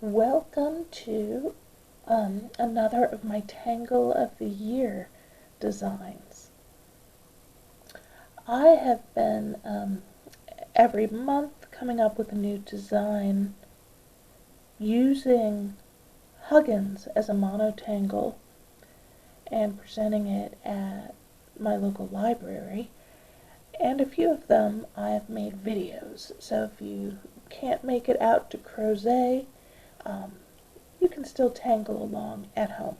Welcome to another of my Tangle of the Year designs. I have been every month coming up with a new design using Huggins as a monotangle and presenting it at my local library. And a few of them I have made videos, so if you can't make it out to crochet, you can still tangle along at home.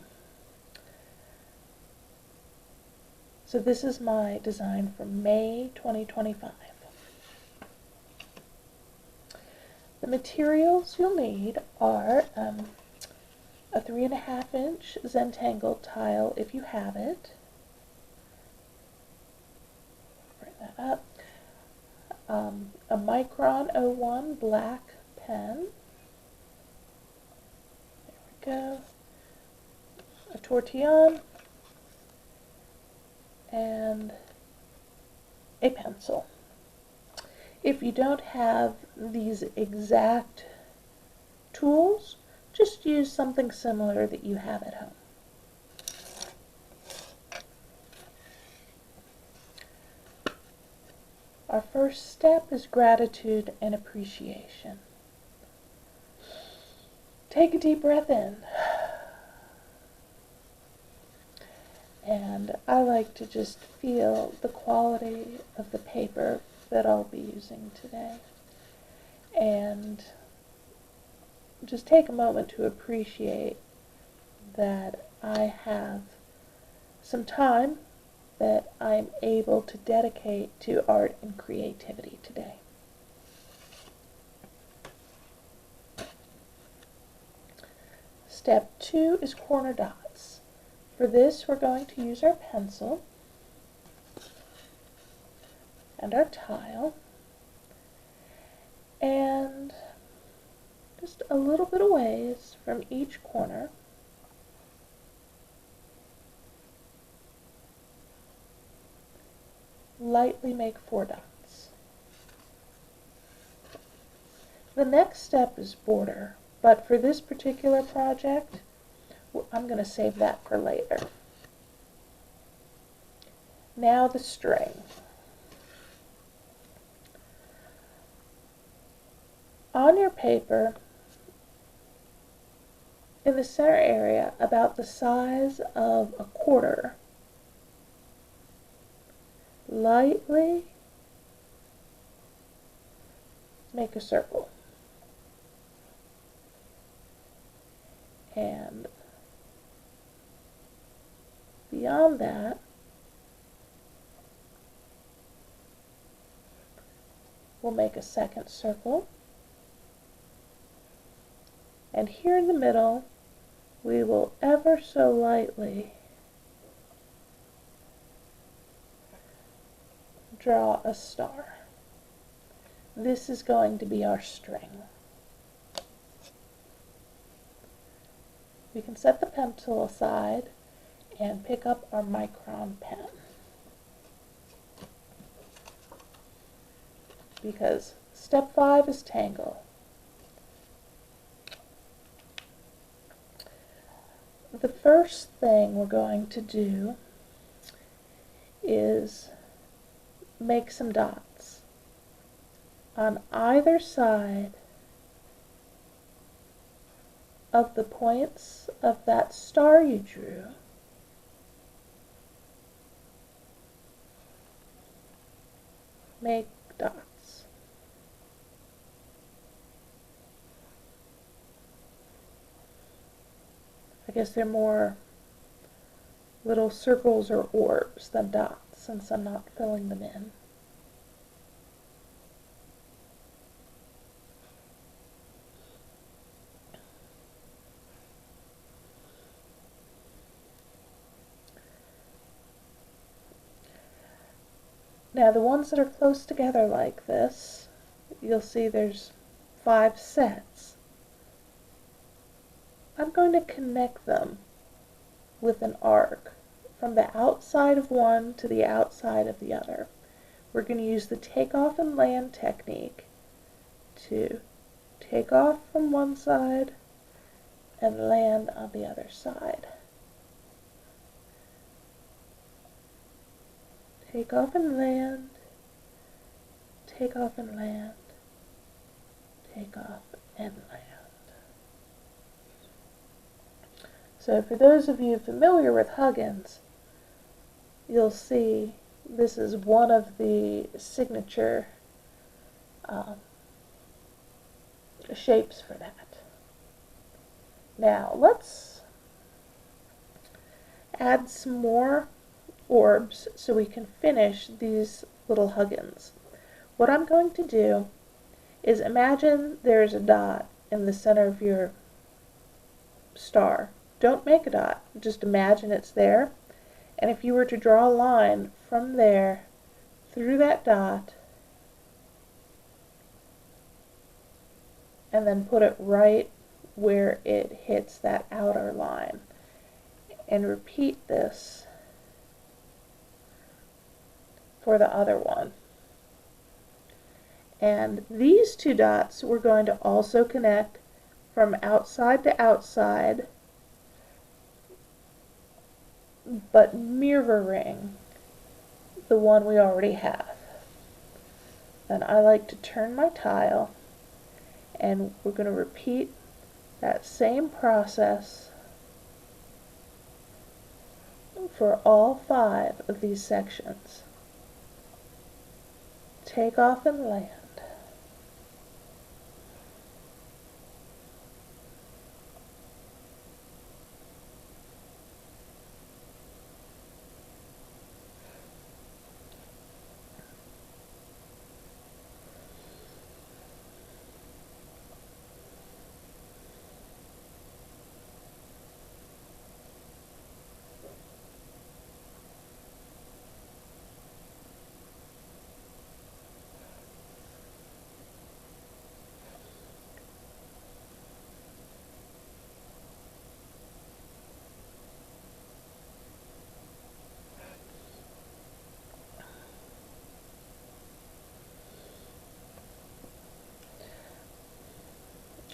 So this is my design for May 2025. The materials you'll need are a 3.5-inch Zentangle tile if you have it. Bring that up. A Micron 01 black pen. Go, a tortillon, and a pencil. If you don't have these exact tools, just use something similar that you have at home. Our first step is gratitude and appreciation. Take a deep breath in. And I like to just feel the quality of the paper that I'll be using today. And just take a moment to appreciate that I have some time that I'm able to dedicate to art and creativity today. Step 2 is corner dots. For this, we're going to use our pencil and our tile, and just a little bit of ways from each corner, lightly make 4 dots. The next step is border. But for this particular project, I'm going to save that for later. Now the string. On your paper, in the center area, about the size of a quarter, lightly make a circle. And beyond that, we'll make a second circle. And here in the middle, we will ever so lightly draw a star. This is going to be our string. We can set the pencil aside and pick up our Micron pen, because step 5 is tangle. The first thing we're going to do is make some dots on either side of the points of that star you drew. Make dots. I guess they're more little circles or orbs than dots, since I'm not filling them in. Now the ones that are close together like this, you'll see there's 5 sets. I'm going to connect them with an arc from the outside of one to the outside of the other. We're going to use the take off and land technique to take off from one side and land on the other side. Take off and land, take off and land, take off and land. So for those of you familiar with Huggins, you'll see this is one of the signature shapes for that. Now let's add some more orbs so we can finish these little Huggins. What I'm going to do is imagine there's a dot in the center of your star. Don't make a dot, just imagine it's there. And if you were to draw a line from there through that dot and then put it right where it hits that outer line, and repeat this for the other one. And these two dots we're going to also connect from outside to outside, but mirroring the one we already have. Then I like to turn my tile, and we're going to repeat that same process for all 5 of these sections. Take off and land.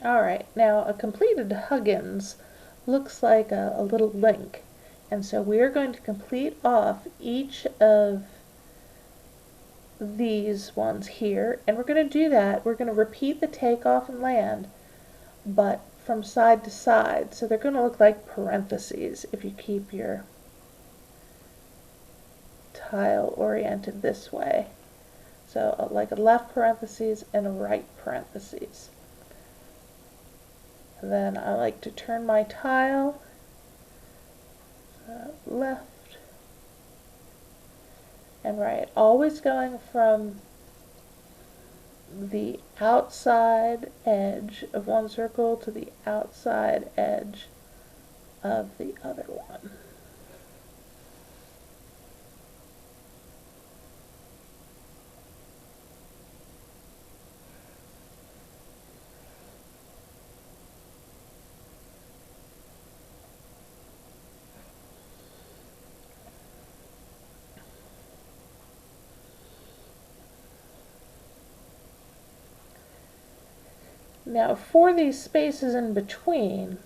Alright, now a completed Huggins looks like a little link, and so we are going to complete off each of these ones here, and we're going to do that. We're going to repeat the takeoff and land, but from side to side, so they're going to look like parentheses if you keep your tile oriented this way. So like a left parentheses and a right parentheses. Then I like to turn my tile left and right, always going from the outside edge of one circle to the outside edge of the other one. Now for these spaces in between,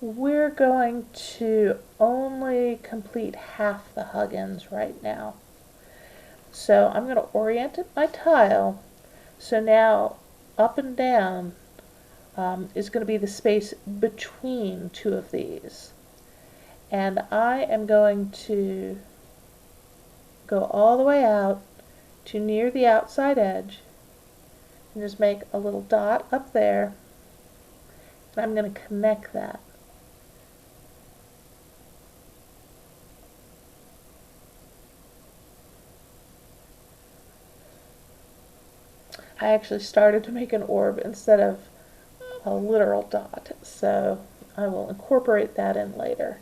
we're going to only complete half the Huggins right now. So I'm going to orient my tile, so now up and down is going to be the space between 2 of these. And I am going to go all the way out to near the outside edge, and just make a little dot up there, and I'm going to connect that. I actually started to make an orb instead of a literal dot, so I will incorporate that in later.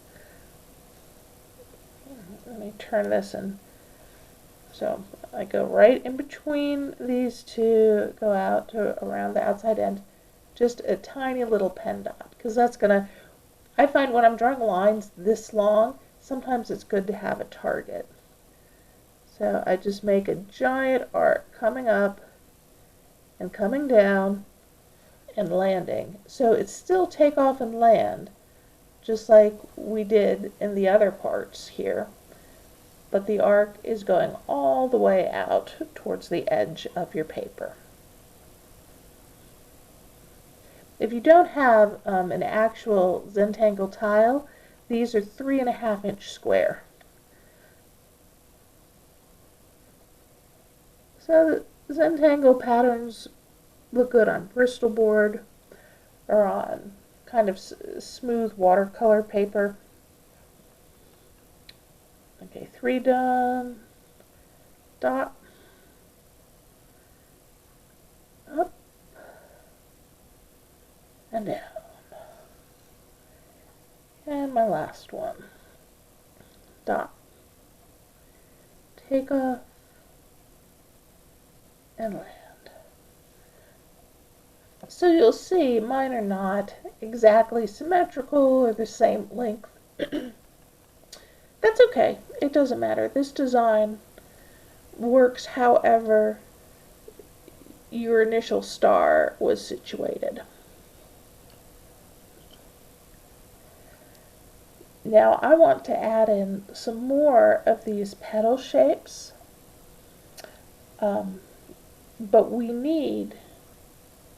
Let me turn this in. So I go right in between these two, go out to around the outside end, just a tiny little pen dot, because that's gonna, I find when I'm drawing lines this long, sometimes it's good to have a target. So I just make a giant arc coming up and coming down, and landing. So it's still takeoff and land, just like we did in the other parts here. But the arc is going all the way out towards the edge of your paper. If you don't have an actual Zentangle tile, these are 3.5-inch square. So the Zentangle patterns look good on Bristol board or on kind of smooth watercolor paper. Okay, 3 done. Dot. Up. And down. And my last one. Dot. Take off and land. So you'll see mine are not exactly symmetrical or the same length. That's okay. It doesn't matter. This design works however your initial star was situated. Now I want to add in some more of these petal shapes, but we need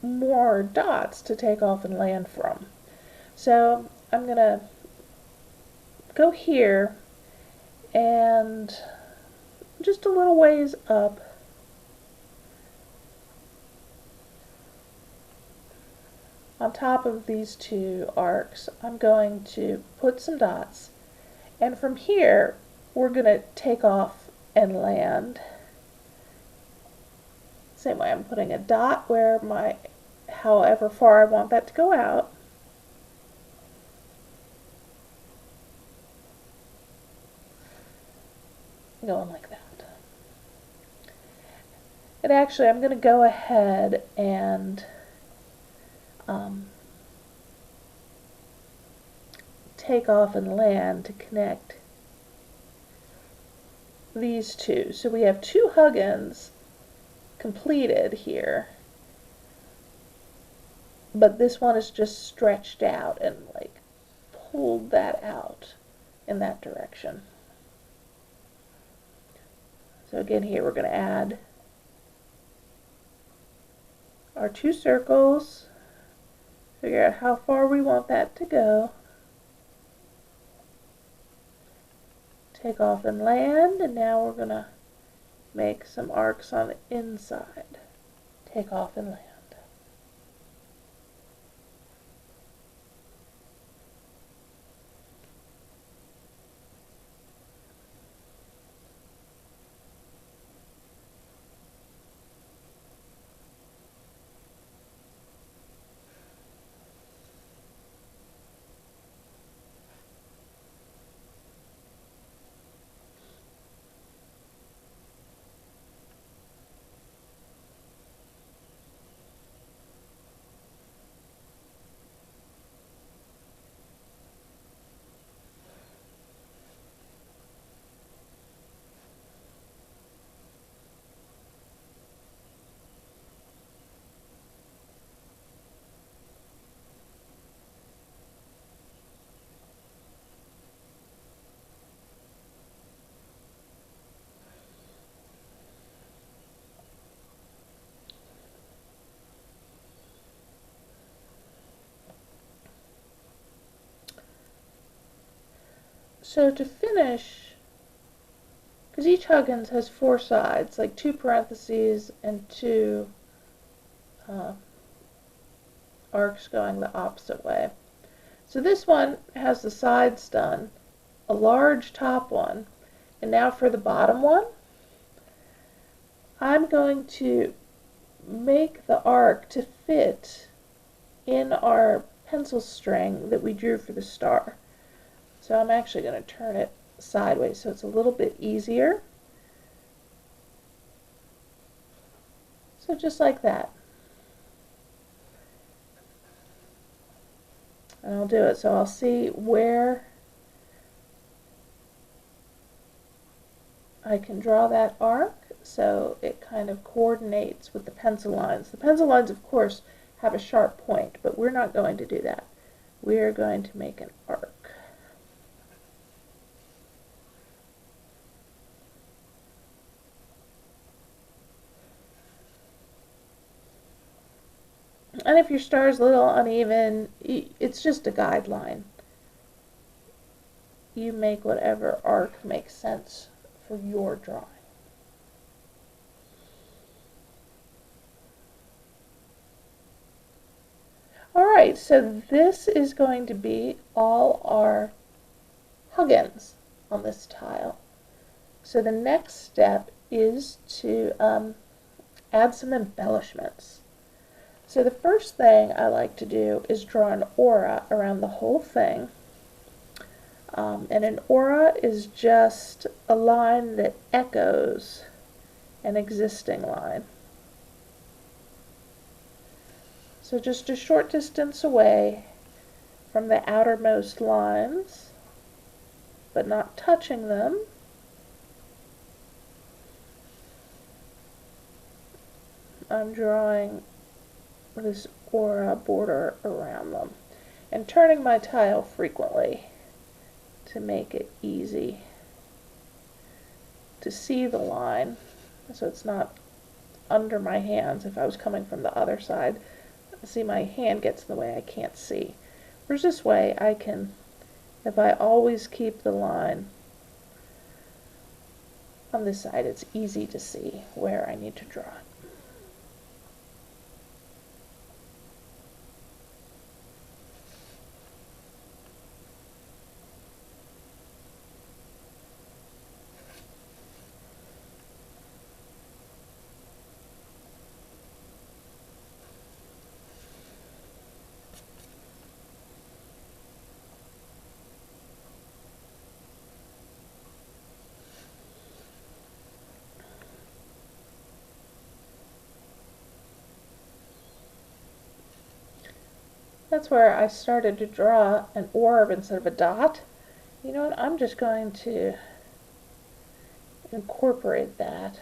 more dots to take off and land from. So I'm going to go here and just a little ways up on top of these two arcs, I'm going to put some dots, and from here we're going to take off and land. Same way, I'm putting a dot where however far I want that to go out. Going like that. And actually I'm going to go ahead and take off and land to connect these two. So we have 2 Huggins completed here, but this one is just stretched out and like pulled that out in that direction. So again, here we're going to add our 2 circles, figure out how far we want that to go, take off and land, and now we're going to make some arcs on the inside. Take off and land. So to finish, because each Huggins has 4 sides, like 2 parentheses and 2 arcs going the opposite way. So this one has the sides done, a large top one, and now for the bottom one, I'm going to make the arc to fit in our pencil string that we drew for the star. So I'm actually going to turn it sideways so it's a little bit easier. So just like that. And I'll do it so I'll see where I can draw that arc so it kind of coordinates with the pencil lines. The pencil lines, of course, have a sharp point, but we're not going to do that. We're going to make an arc. And if your star is a little uneven, it's just a guideline. You make whatever arc makes sense for your drawing. Alright, so this is going to be all our Huggins on this tile. So the next step is to add some embellishments. So the first thing I like to do is draw an aura around the whole thing. And an aura is just a line that echoes an existing line. So just a short distance away from the outermost lines, but not touching them. I'm drawing this aura border around them and turning my tile frequently to make it easy to see the line, so it's not under my hands. If I was coming from the other side, see, my hand gets in the way, I can't see. Whereas this way I can, if I always keep the line on this side, it's easy to see where I need to draw it. That's where I started to draw an orb instead of a dot. You know what, I'm just going to incorporate that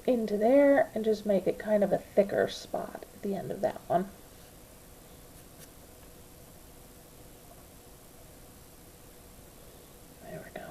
into there and just make it kind of a thicker spot at the end of that one. There we go.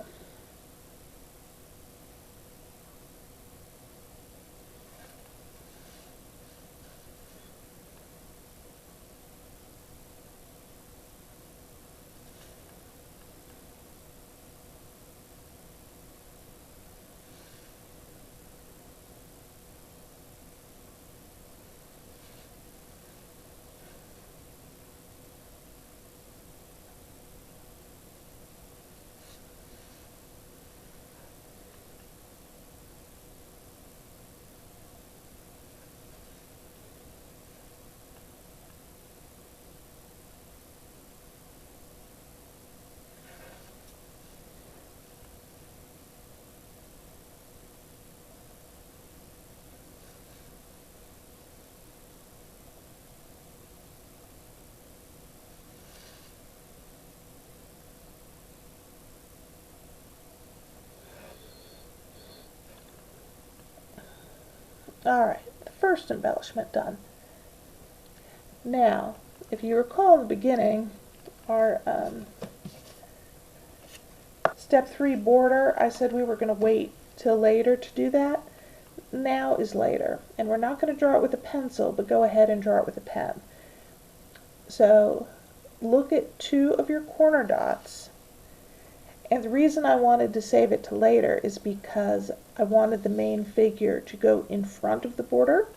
Alright, the first embellishment done. Now, if you recall in the beginning, our step 3 border, I said we were going to wait till later to do that. Now is later, and we're not going to draw it with a pencil, but go ahead and draw it with a pen. So look at 2 of your corner dots. And the reason I wanted to save it to later is because I wanted the main figure to go in front of the border,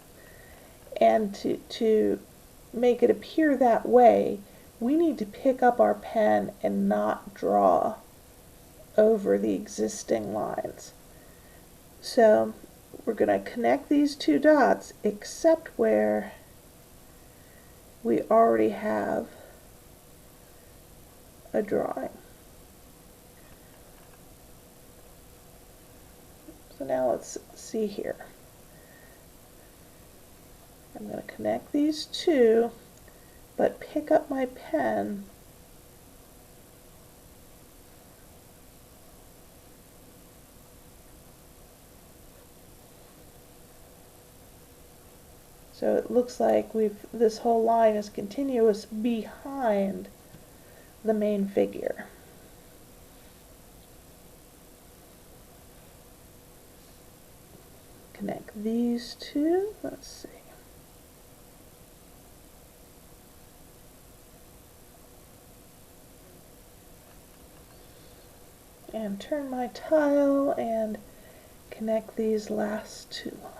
and to make it appear that way, we need to pick up our pen and not draw over the existing lines. So we're going to connect these 2 dots except where we already have a drawing. So now let's see here. I'm going to connect these 2, but pick up my pen So it looks like this whole line is continuous behind the main figure. Connect these two. Let's see. And turn my tile and connect these last two lines.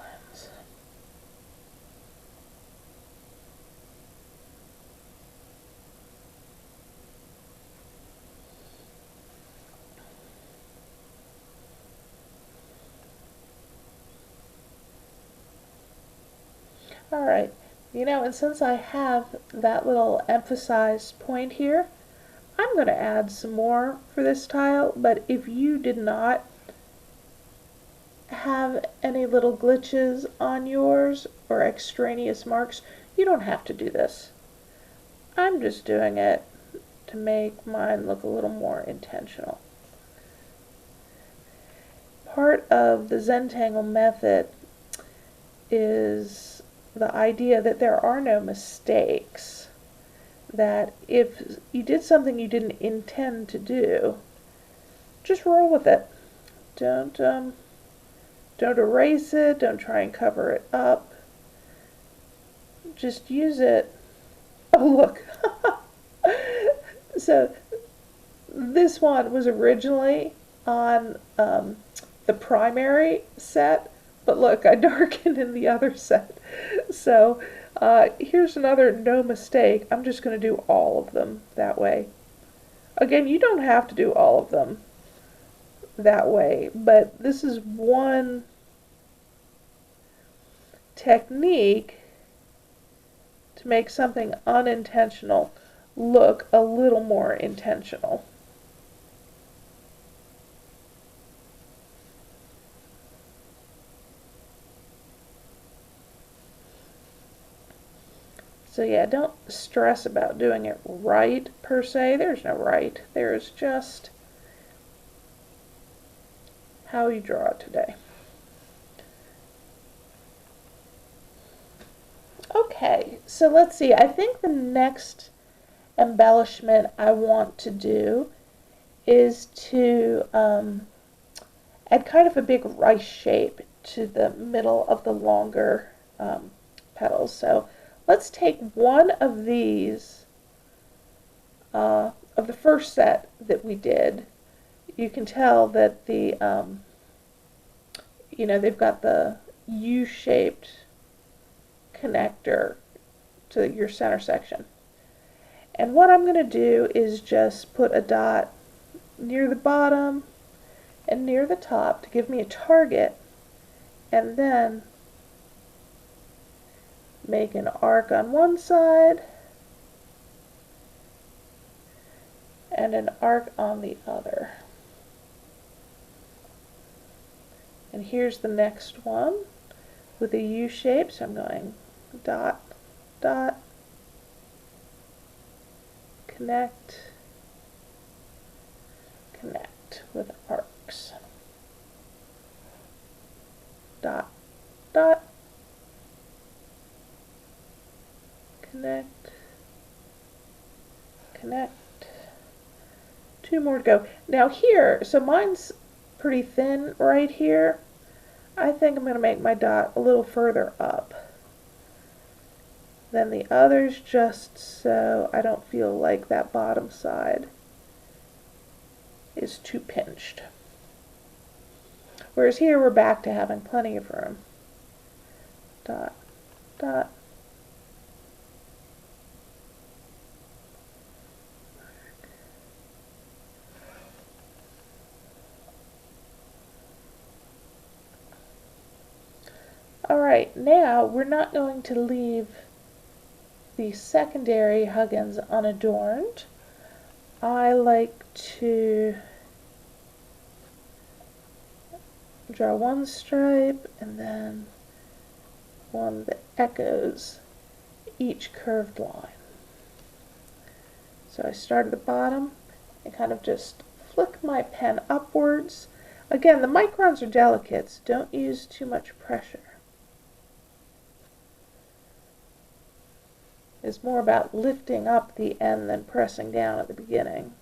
Alright, and since I have that little emphasized point here, I'm going to add some more for this tile, but if you did not have any little glitches on yours or extraneous marks, you don't have to do this. I'm just doing it to make mine look a little more intentional. Part of the Zentangle method is the idea that there are no mistakes, that if you did something you didn't intend to do, just roll with it. Don't erase it, don't try and cover it up. Just use it. Oh, look. So this one was originally on the primary set, but look, I darkened in the other set. So here's another no mistake. I'm just going to do all of them that way. Again, you don't have to do all of them that way, but this is one technique to make something unintentional look a little more intentional. So yeah, don't stress about doing it right per se. There's no right. There's just how you draw it today. Okay, so let's see. I think the next embellishment I want to do is to add kind of a big rice shape to the middle of the longer petals. So let's take one of these, of the first set that we did. You can tell that the, they've got the U-shaped connector to your center section. And what I'm going to do is just put a dot near the bottom and near the top to give me a target, and then make an arc on one side and an arc on the other. And here's the next one with a U shape, so I'm going dot, dot, connect, connect with arcs. Dot, dot, connect, connect. Two more to go. Now here, so mine's pretty thin right here. I think I'm going to make my dot a little further up than the others, just so I don't feel like that bottom side is too pinched. Whereas here we're back to having plenty of room. Dot, dot. Alright, now we're not going to leave the secondary Huggins unadorned. I like to draw one stripe and then one that echoes each curved line. So I start at the bottom and kind of just flick my pen upwards. Again, the microns are delicate, so don't use too much pressure. is more about lifting up the end than pressing down at the beginning.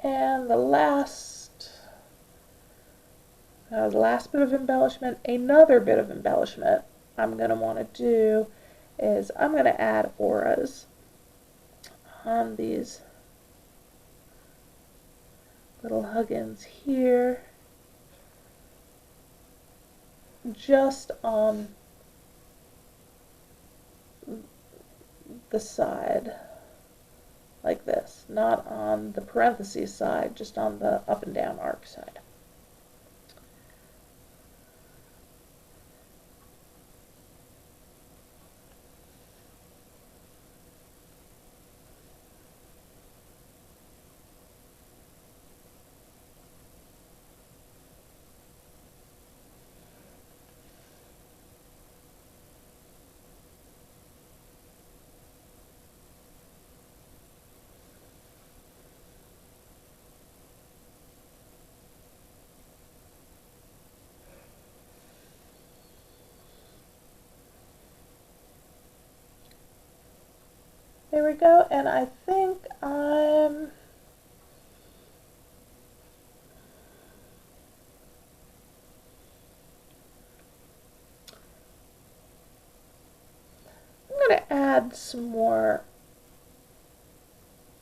And the last bit of embellishment, another bit of embellishment I'm going to want to do is I'm going to add auras on these little Huggins here, just on the side, like this, not on the parentheses side, just on the up and down arc side. There we go, and I think I'm going to add some more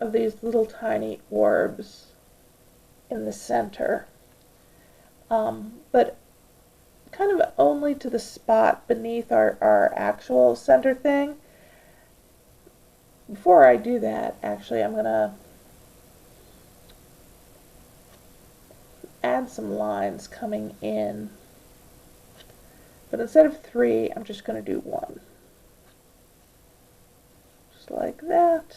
of these little tiny orbs in the center, but kind of only to the spot beneath our actual center thing. Before I do that, actually, I'm going to add some lines coming in, but instead of 3, I'm just going to do 1. Just like that.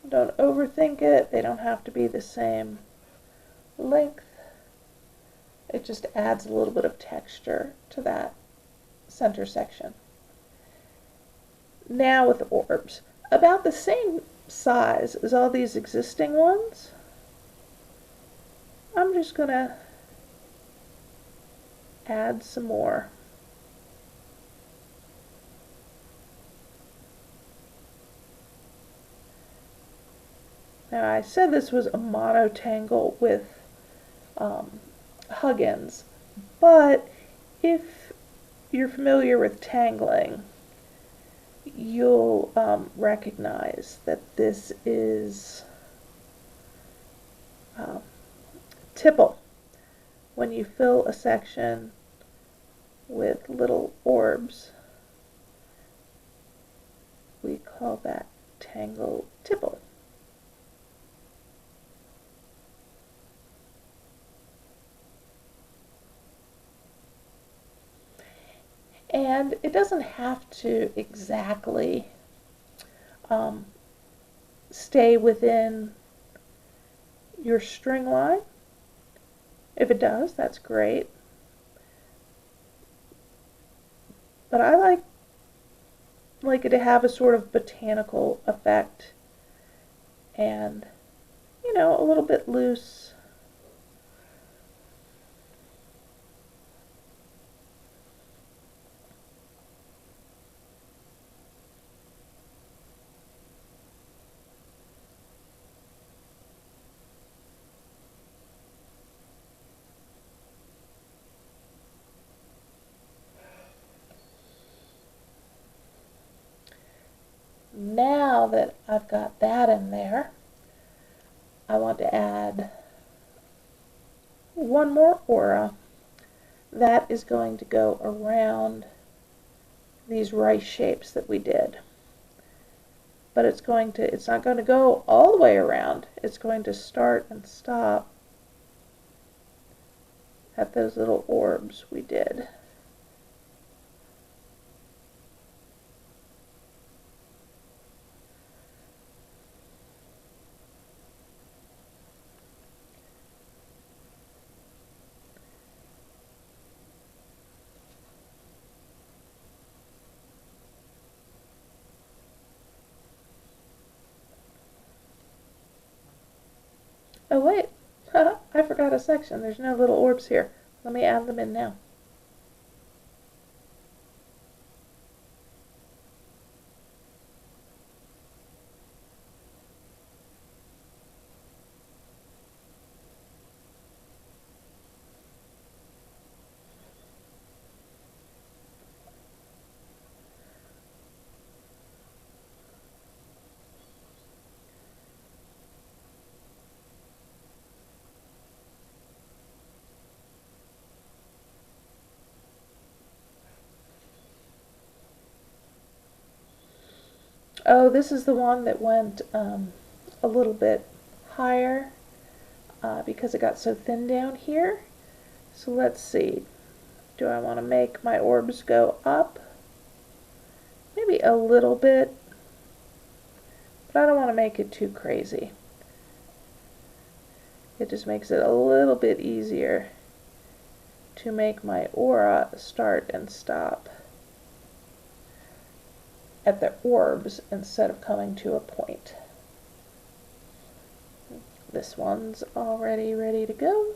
Don't overthink it. They don't have to be the same length. It just adds a little bit of texture to that center section. Now with orbs, about the same size as all these existing ones, I'm just going to add some more. Now I said this was a mono tangle with Huggins, but if you're familiar with tangling, you'll recognize that this is tipple. When you fill a section with little orbs, we call that tangle tipple. And it doesn't have to exactly stay within your string line. If it does, that's great. But I like it to have a sort of botanical effect and, you know, a little bit loose. Now that I've got that in there, I want to add one more aura that is going to go around these rice shapes that we did. But it's not going to go all the way around. It's going to start and stop at those little orbs we did. Oh wait, I forgot a section. There's no little orbs here. Let me add them in now. Oh, this is the one that went a little bit higher because it got so thin down here. So let's see. Do I want to make my orbs go up? Maybe a little bit, but I don't want to make it too crazy. It just makes it a little bit easier to make my aura start and stop at the orbs instead of coming to a point. This one's already ready to go.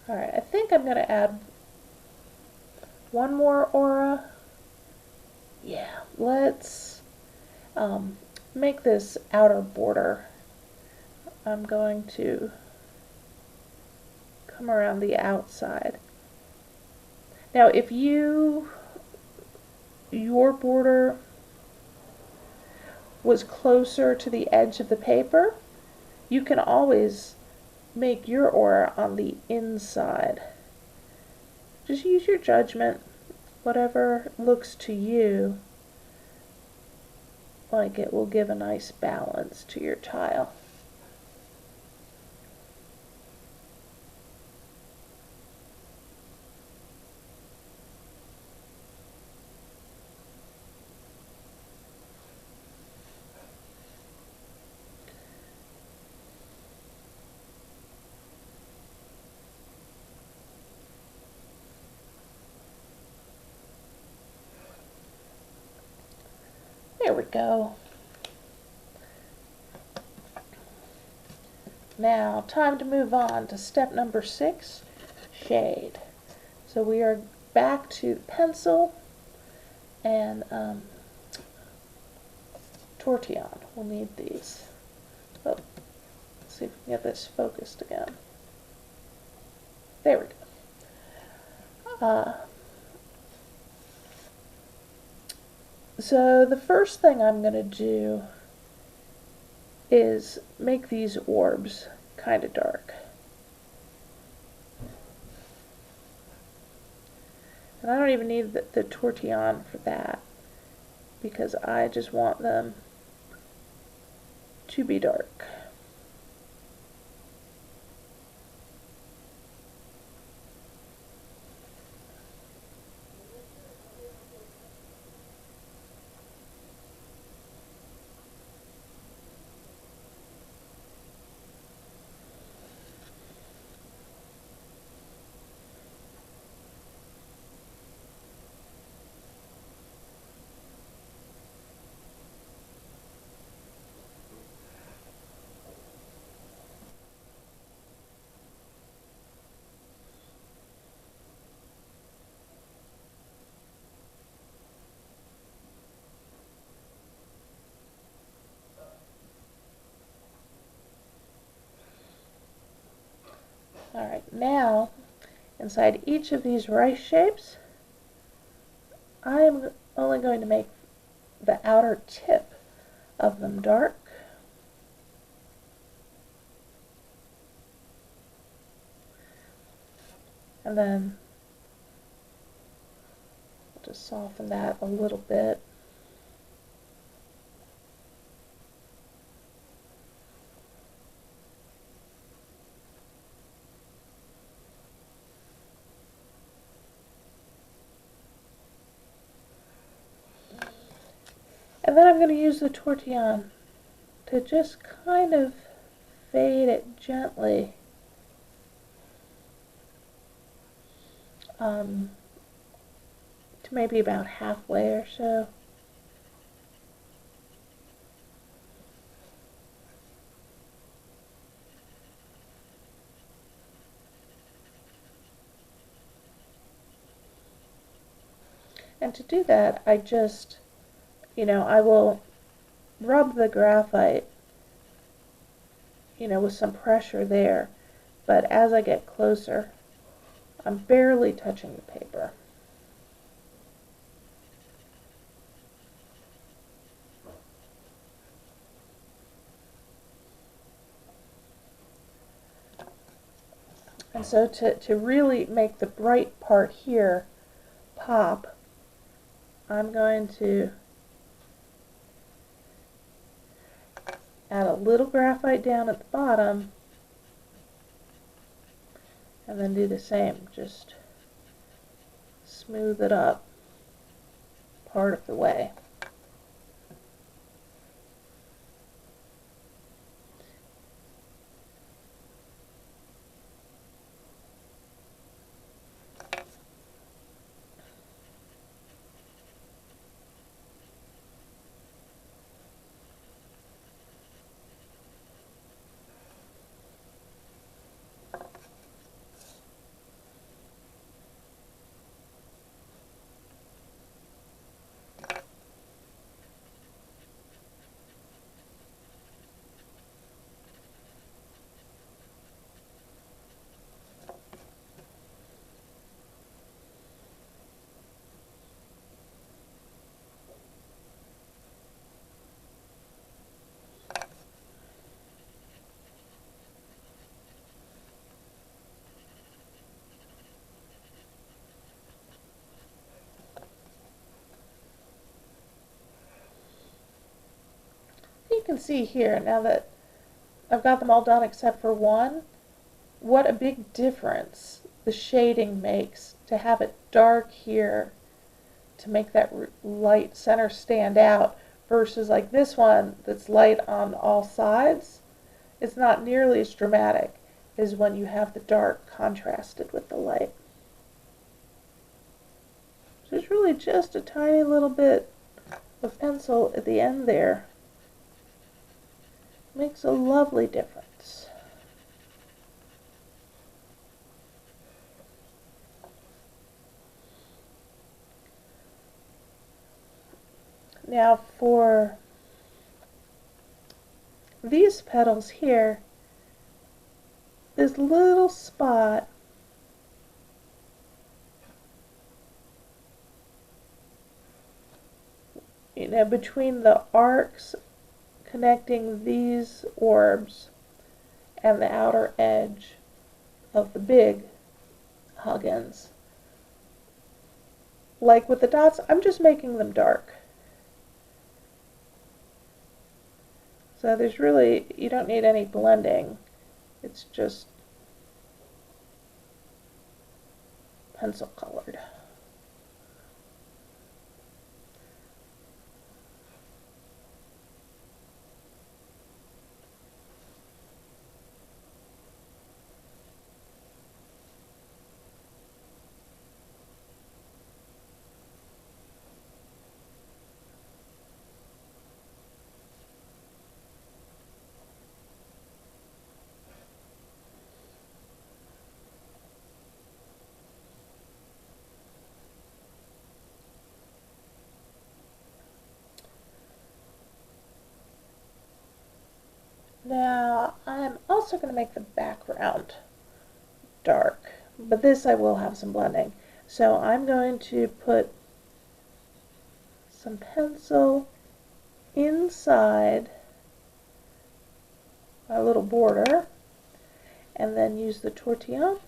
Alright, I think I'm going to add one more aura. Yeah, let's make this outer border. I'm going to come around the outside. Now, if your border was closer to the edge of the paper, you can always make your aura on the inside. Just use your judgment, whatever looks to you like it will give a nice balance to your tile. There we go. Now, time to move on to step number 6, shade. So we are back to the pencil and tortillon. We'll need these. Oh, let's see if we can get this focused again. There we go. So the first thing I'm going to do is make these orbs kind of dark. And I don't even need the tortillon for that, because I just want them to be dark. Alright, now inside each of these rice shapes, I am only going to make the outer tip of them dark. And then I'll just soften that a little bit. And And then I'm going to use the tortillon to just kind of fade it gently to maybe about halfway or so. And to do that, I just, I will rub the graphite, with some pressure there. But as I get closer, I'm barely touching the paper. And so to really make the bright part here pop, I'm going to add a little graphite down at the bottom and then do the same. Just smooth it up part of the way. You can see here, now that I've got them all done except for one, what a big difference the shading makes to have it dark here to make that light center stand out versus like this one that's light on all sides. It's not nearly as dramatic as when you have the dark contrasted with the light. So it's really just a tiny little bit of pencil at the end there. Makes a lovely difference. Now for these petals here, this little spot between the arcs connecting these orbs and the outer edge of the big Huggins. Like with the dots, I'm just making them dark. So there's really, you don't need any blending. It's just pencil colored. Now, I'm also going to make the background dark, but this I will have some blending. So I'm going to put some pencil inside my little border and then use the tortillon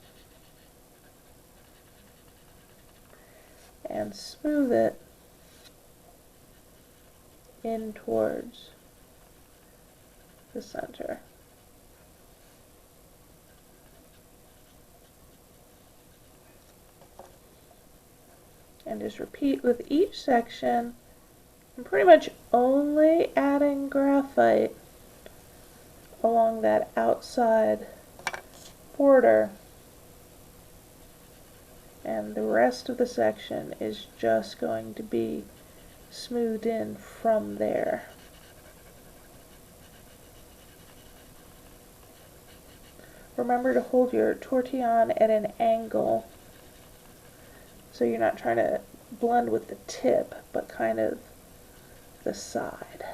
and smooth it in towards the center. And just repeat with each section I'm pretty much only adding graphite along that outside border, and the rest of the section is just going to be smoothed in from there. Remember to hold your tortillon at an angle so you're not trying to blend with the tip, but kind of the side.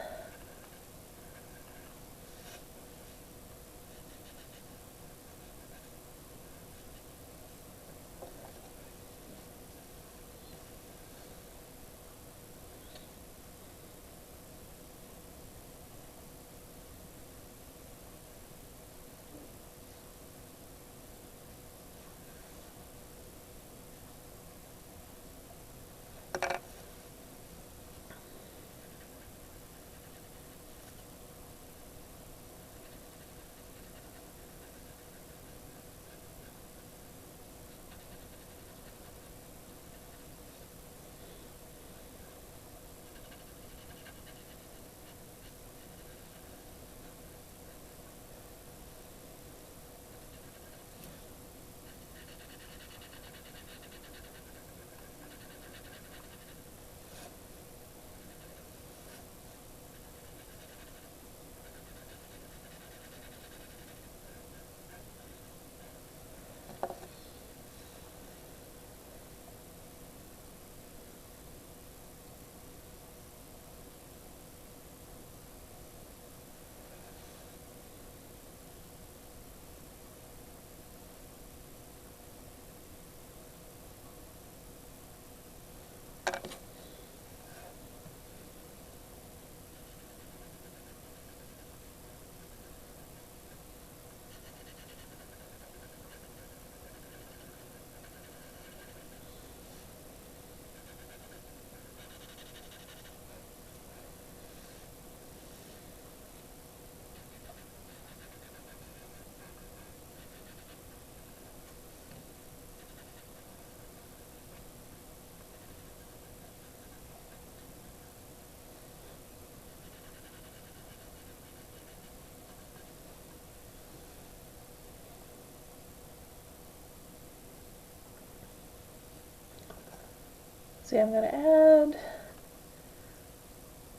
See, I'm going to add,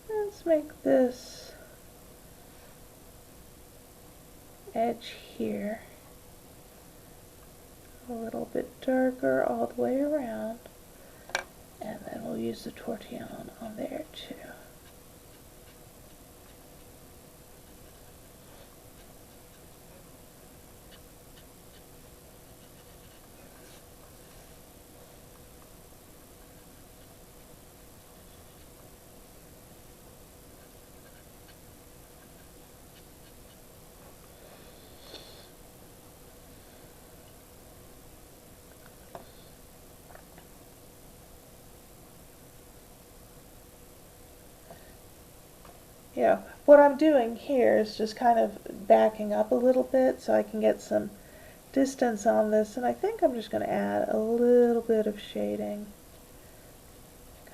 let's make this edge here a little bit darker all the way around, and then we'll use the tortillon on there too. What I'm doing here is just kind of backing up a little bit so I can get some distance on this, and I think I'm just going to add a little bit of shading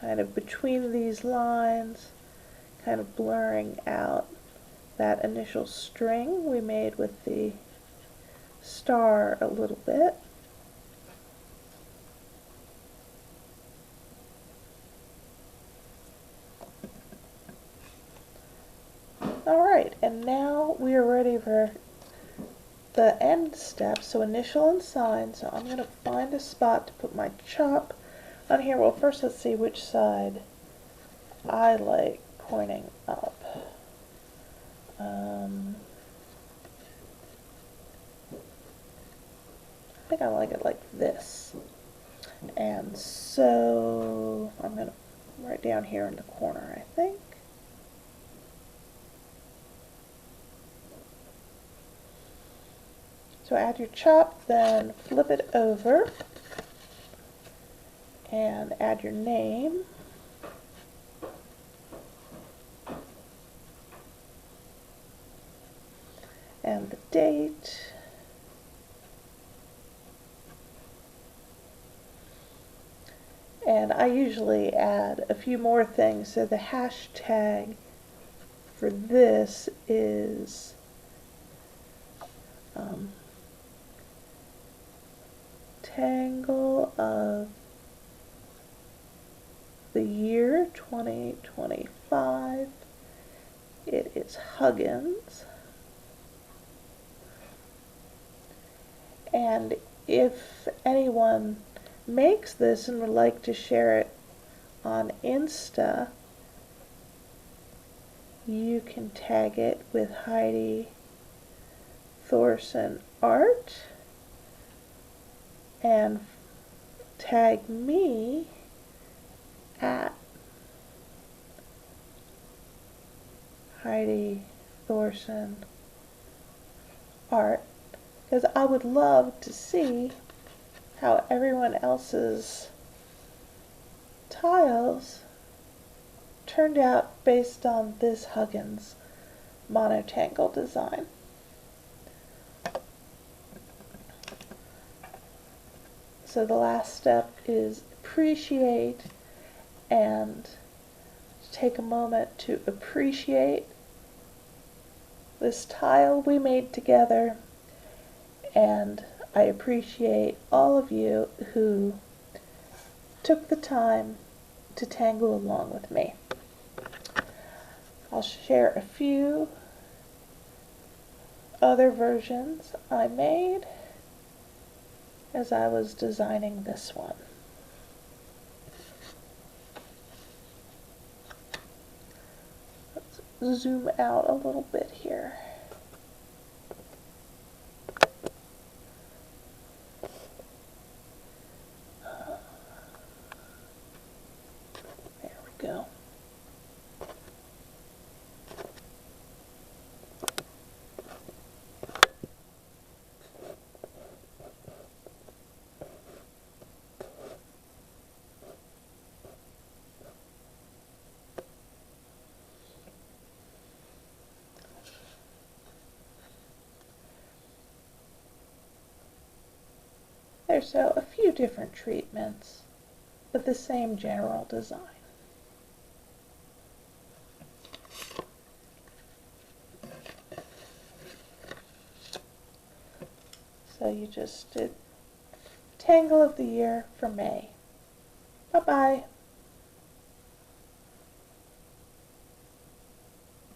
kind of between these lines, kind of blurring out that initial string we made with the star a little bit. Alright, and now we are ready for the end step, so initial and sign. So I'm going to find a spot to put my chop on here. Well, first let's see which side I like pointing up. I think I like it like this. And so I'm going to right down here in the corner, I think. So add your chop, then flip it over and add your name. And the date. And I usually add a few more things, so the hashtag for this is tangle of the year 2025. It is Huggins. And if anyone makes this and would like to share it on Insta, you can tag it with Heidi Thorson Art and tag me at Heidi Thorson Art, because I would love to see how everyone else's tiles turned out based on this Huggins monotangle design. So the last step is appreciate, and take a moment to appreciate this tile we made together, and I appreciate all of you who took the time to tangle along with me. I'll share a few other versions I made as I was designing this one. Let's zoom out a little bit here. There we go. There's a few different treatments, but the same general design. So you just did Tangle of the Year for May. Bye-bye.